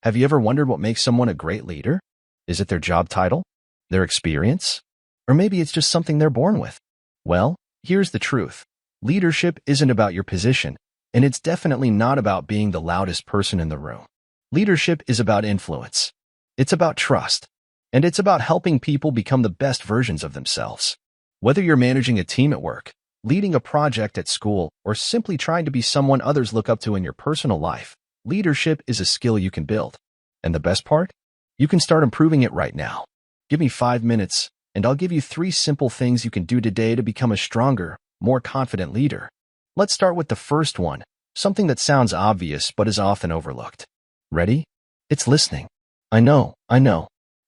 Have you ever wondered what makes someone a great leader? Is it their job title? Their experience? Or maybe it's just something they're born with? Well, here's the truth. Leadership isn't about your position, and it's definitely not about being the loudest person in the room. Leadership is about influence. It's about trust. And it's about helping people become the best versions of themselves. Whether you're managing a team at work, leading a project at school, or simply trying to be someone others look up to in your personal life, leadership is a skill you can build. And the best part? You can start improving it right now. Give me 5 minutes, and I'll give you 3 simple things you can do today to become a stronger, more confident leader. Let's start with the first one, something that sounds obvious but is often overlooked. Ready? It's listening. I know.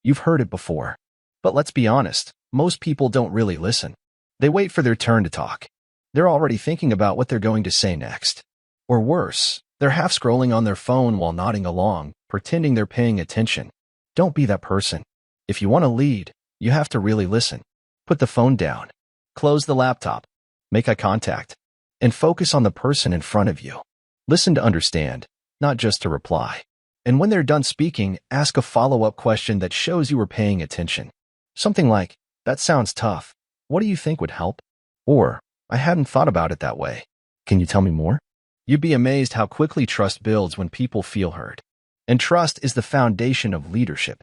You've heard it before. But let's be honest, most people don't really listen. They wait for their turn to talk. They're already thinking about what they're going to say next. Or worse, they're half scrolling on their phone while nodding along, pretending they're paying attention. Don't be that person. If you want to lead, you have to really listen. Put the phone down. Close the laptop. Make eye contact. And focus on the person in front of you. Listen to understand, not just to reply. And when they're done speaking, ask a follow-up question that shows you were paying attention. Something like, "That sounds tough. What do you think would help?" Or, "I hadn't thought about it that way. Can you tell me more?" You'd be amazed how quickly trust builds when people feel heard. And trust is the foundation of leadership.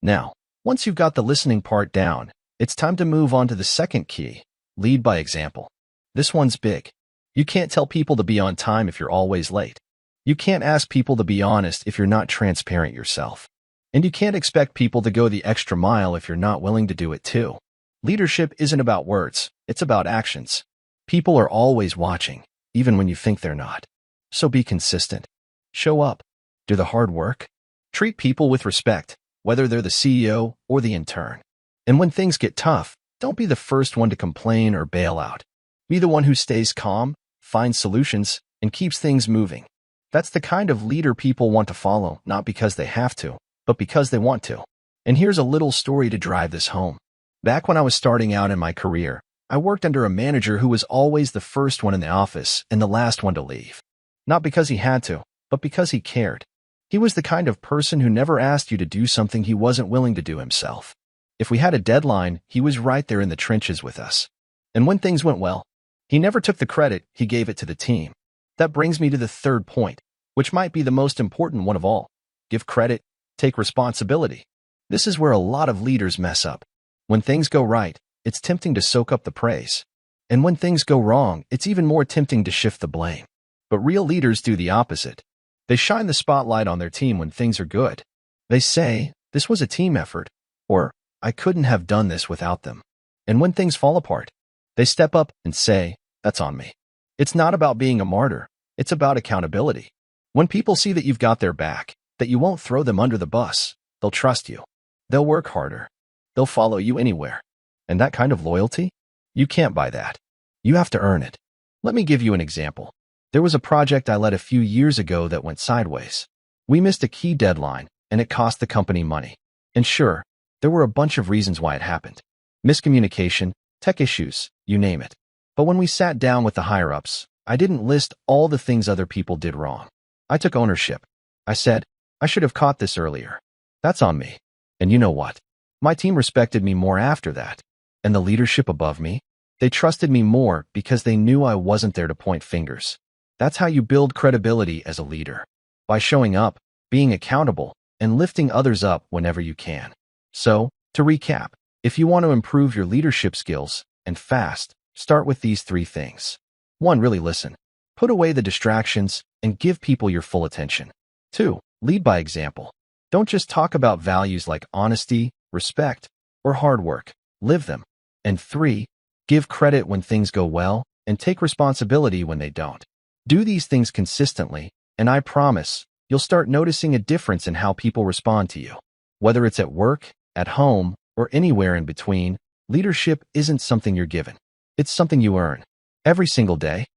Now, once you've got the listening part down, it's time to move on to the second key, lead by example. This one's big. You can't tell people to be on time if you're always late. You can't ask people to be honest if you're not transparent yourself. And you can't expect people to go the extra mile if you're not willing to do it too. Leadership isn't about words, it's about actions. People are always watching, even when you think they're not. So be consistent. Show up. Do the hard work. Treat people with respect, whether they're the CEO or the intern. And when things get tough, don't be the first one to complain or bail out. Be the one who stays calm, finds solutions, and keeps things moving. That's the kind of leader people want to follow, not because they have to, but because they want to. And here's a little story to drive this home. Back when I was starting out in my career, I worked under a manager who was always the first one in the office and the last one to leave. Not because he had to, but because he cared. He was the kind of person who never asked you to do something he wasn't willing to do himself. If we had a deadline, he was right there in the trenches with us. And when things went well, he never took the credit, he gave it to the team. That brings me to the third point, which might be the most important one of all. Give credit, take responsibility. This is where a lot of leaders mess up. When things go right, it's tempting to soak up the praise. And when things go wrong, it's even more tempting to shift the blame. But real leaders do the opposite. They shine the spotlight on their team when things are good. They say, "This was a team effort," or "I couldn't have done this without them." And when things fall apart, they step up and say, "That's on me." It's not about being a martyr. It's about accountability. When people see that you've got their back, that you won't throw them under the bus, they'll trust you. They'll work harder. They'll follow you anywhere. And that kind of loyalty? You can't buy that. You have to earn it. Let me give you an example. There was a project I led a few years ago that went sideways. We missed a key deadline, and it cost the company money. And sure, there were a bunch of reasons why it happened. Miscommunication, tech issues, you name it. But when we sat down with the higher-ups, I didn't list all the things other people did wrong. I took ownership. I said, "I should have caught this earlier. That's on me." And you know what? My team respected me more after that. And the leadership above me? They trusted me more because they knew I wasn't there to point fingers. That's how you build credibility as a leader. By showing up, being accountable, and lifting others up whenever you can. So, to recap, if you want to improve your leadership skills, and fast, start with these 3 things. 1. Really listen. Put away the distractions and give people your full attention. 2. Lead by example. Don't just talk about values like honesty, respect, or hard work. Live them. And 3. Give credit when things go well and take responsibility when they don't. Do these things consistently, and I promise, you'll start noticing a difference in how people respond to you. Whether it's at work, at home, or anywhere in between, leadership isn't something you're given. It's something you earn every single day.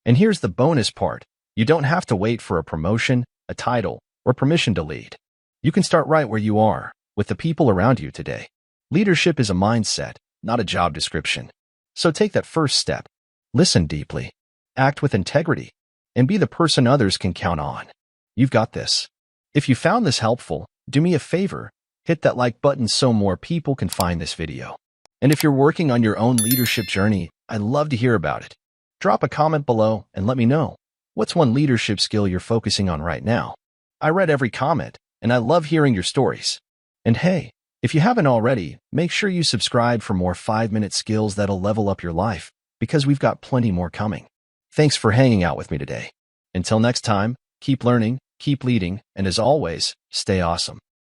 And here's the bonus part. You don't have to wait for a promotion, a title, or permission to lead. You can start right where you are, with the people around you today. Leadership is a mindset, not a job description. So take that first step. Listen deeply, act with integrity, and be the person others can count on. You've got this. If you found this helpful, do me a favor, hit that like button so more people can find this video. And if you're working on your own leadership journey, I'd love to hear about it. Drop a comment below and let me know, what's one leadership skill you're focusing on right now? I read every comment, and I love hearing your stories. And hey, if you haven't already, make sure you subscribe for more 5-minute skills that'll level up your life, because we've got plenty more coming. Thanks for hanging out with me today. Until next time, keep learning, keep leading, and as always, stay awesome.